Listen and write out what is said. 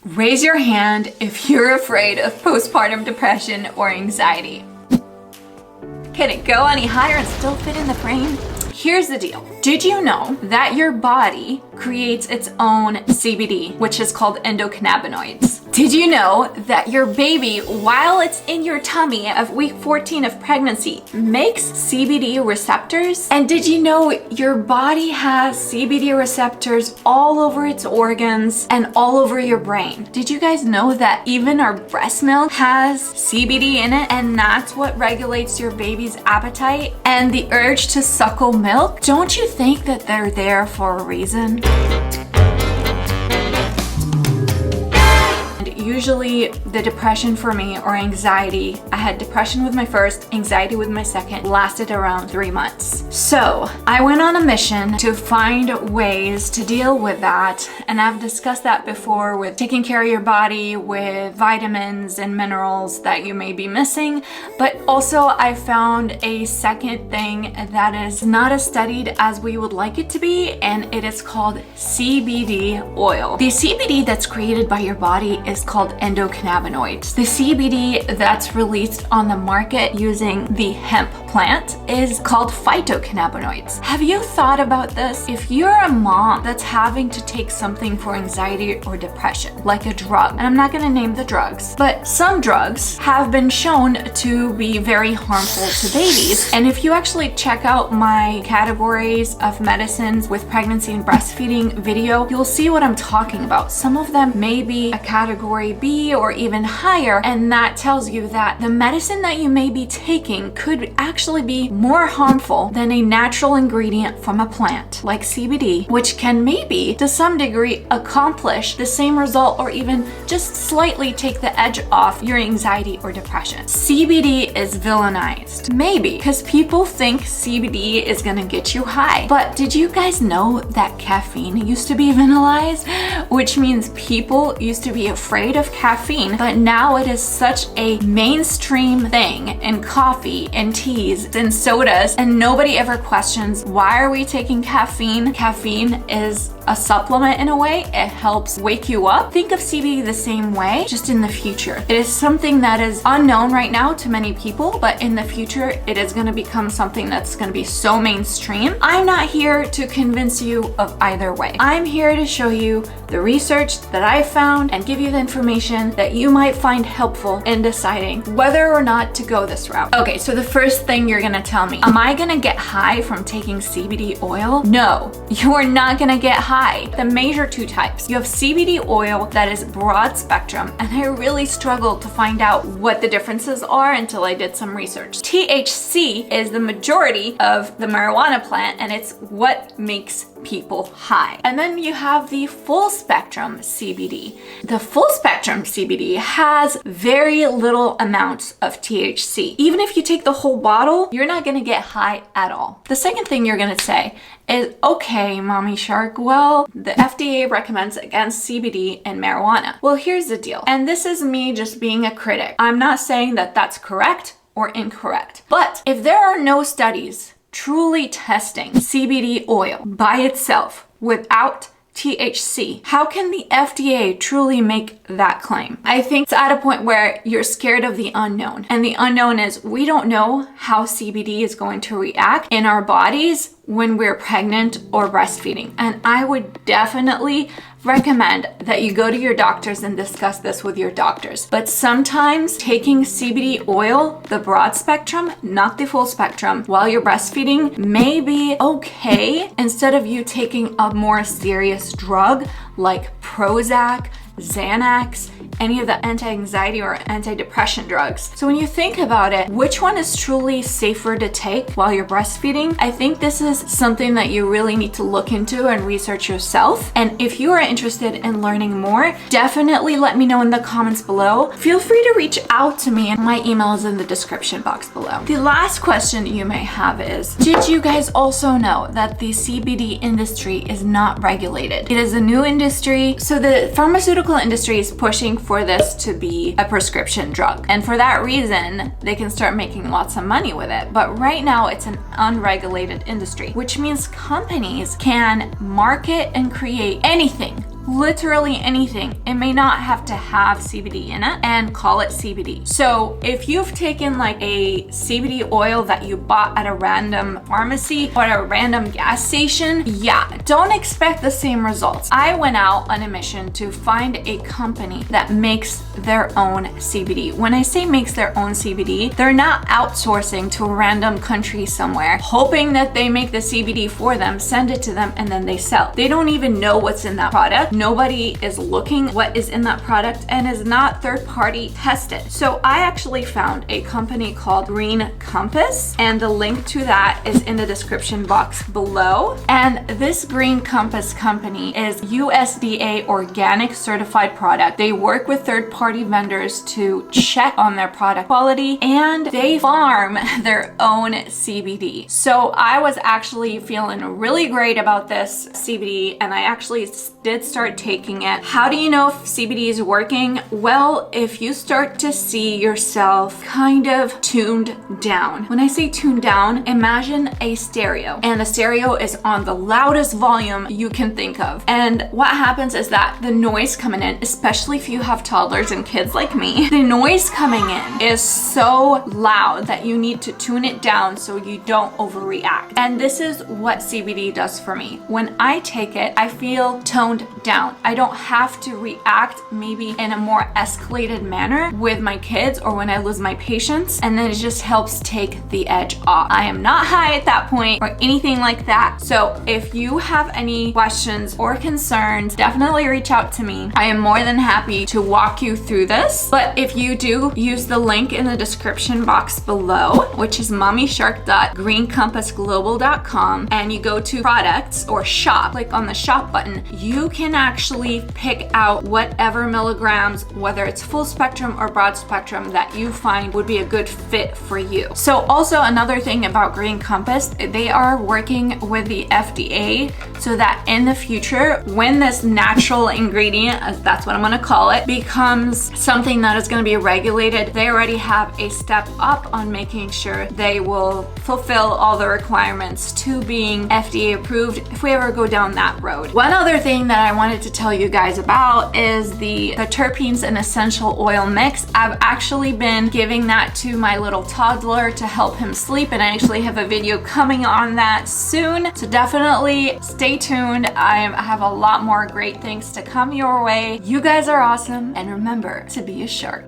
Raise your hand if you're afraid of postpartum depression or anxiety. Can it go any higher and still fit in the frame? Here's the deal. Did you know that your body creates its own CBD, which is called endocannabinoids? Did you know that your baby, while it's in your tummy of week 14 of pregnancy, makes CBD receptors? And did you know your body has CBD receptors all over its organs and all over your brain? Did you guys know that even our breast milk has CBD in it, and that's what regulates your baby's appetite and the urge to suckle milk? Don't you think that they're there for a reason? Usually the depression for me, or anxiety, I had depression with my first, anxiety with my second, lasted around 3 months. So I went on a mission to find ways to deal with that, and I've discussed that before with taking care of your body with vitamins and minerals that you may be missing, but also I found a second thing that is not as studied as we would like it to be, and it is called CBD oil. The CBD that's created by your body is called endocannabinoids. The CBD that's released on the market using the hemp plant is called phytocannabinoids. Have you thought about this? If you're a mom that's having to take something for anxiety or depression, like a drug, and I'm not going to name the drugs, but some drugs have been shown to be very harmful to babies. And if you actually check out my categories of medicines with pregnancy and breastfeeding video, you'll see what I'm talking about. Some of them may be a category B or even higher, and that tells you that the medicine that you may be taking could actually be more harmful than a natural ingredient from a plant like CBD, which can maybe to some degree accomplish the same result or even just slightly take the edge off your anxiety or depression. CBD is villainized, maybe because people think CBD is gonna get you high, but did you guys know that caffeine used to be villainized, which means people used to be afraid of caffeine, but now it is such a mainstream thing in coffee and teas and sodas, and nobody ever questions, why are we taking caffeine? Caffeine is a supplement in a way. It helps wake you up. Think of CBD the same way, just in the future. It is something that is unknown right now to many people, but in the future, it is going to become something that's going to be so mainstream. I'm not here to convince you of either way. I'm here to show you the research that I found and give you the information that you might find helpful in deciding whether or not to go this route. Okay, so the first thing you're going to tell me, am I going to get high from taking CBD oil? No, you are not going to get high. The major two types. You have CBD oil that is broad spectrum, and I really struggled to find out what the differences are until I did some research. THC is the majority of the marijuana plant, and it's what makes people high. And then you have the full spectrum CBD. The full spectrum CBD has very little amounts of THC. Even if you take the whole bottle, you're not gonna get high at all. The second thing you're gonna say is, okay, Mommy Shark, well, the FDA recommends against CBD and marijuana. Well, here's the deal. And this is me just being a critic. I'm not saying that that's correct or incorrect. But if there are no studies truly testing CBD oil by itself without THC, how can the FDA truly make that claim? I think it's at a point where you're scared of the unknown. And the unknown is we don't know how CBD is going to react in our bodies when we're pregnant or breastfeeding. And I would definitely recommend that you go to your doctors and discuss this with your doctors. But sometimes taking CBD oil, the broad spectrum, not the full spectrum, while you're breastfeeding may be okay instead of you taking a more serious drug like Prozac, Xanax, any of the anti-anxiety or antidepressant drugs. So when you think about it, which one is truly safer to take while you're breastfeeding? I think this is something that you really need to look into and research yourself. And if you are interested in learning more, definitely let me know in the comments below. Feel free to reach out to me, and my email is in the description box below. The last question you may have is, did you guys also know that the CBD industry is not regulated? It is a new industry, so the pharmaceutical industry is pushing for this to be a prescription drug. And for that reason, they can start making lots of money with it. But right now it's an unregulated industry, which means companies can market and create anything literally anything. It may not have to have CBD in it, and call it CBD. So if you've taken like a CBD oil that you bought at a random pharmacy or at a random gas station, yeah, don't expect the same results. I went out on a mission to find a company that makes their own CBD. When I say makes their own CBD, they're not outsourcing to a random country somewhere, hoping that they make the CBD for them, send it to them, and then they sell. They don't even know what's in that product. Nobody is looking what is in that product and is not third-party tested. So I actually found a company called Green Compass, and the link to that is in the description box below. And this Green Compass company is USDA organic certified product. They work with third-party vendors to check on their product quality, and they farm their own CBD. So I was actually feeling really great about this CBD, and I actually did start taking it. How do you know if CBD is working? Well, if you start to see yourself kind of tuned down. When I say tuned down, imagine a stereo, and the stereo is on the loudest volume you can think of. And what happens is that the noise coming in, especially if you have toddlers and kids like me, the noise coming in is so loud that you need to tune it down so you don't overreact. And this is what CBD does for me. When I take it, I feel toned down. I don't have to react maybe in a more escalated manner with my kids or when I lose my patience, and then it just helps take the edge off. I am not high at that point or anything like that. So if you have any questions or concerns, definitely reach out to me. I am more than happy to walk you through this. But if you do, use the link in the description box below, which is mommyshark.greencompassglobal.com, and you go to products or shop, click on the shop button. You can actually pick out whatever milligrams, whether it's full spectrum or broad spectrum, that you find would be a good fit for you. So also another thing about Green Compass, they are working with the FDA so that in the future, when this natural ingredient, that's what I'm gonna call it, becomes something that is gonna be regulated, they already have a step up on making sure they will fulfill all the requirements to being FDA approved if we ever go down that road. One other thing that I wanted to tell you guys about is the terpenes and essential oil mix. I've actually been giving that to my little toddler to help him sleep, and I actually have a video coming on that soon. So definitely stay tuned. I have a lot more great things to come your way. You guys are awesome, and remember to be a shark.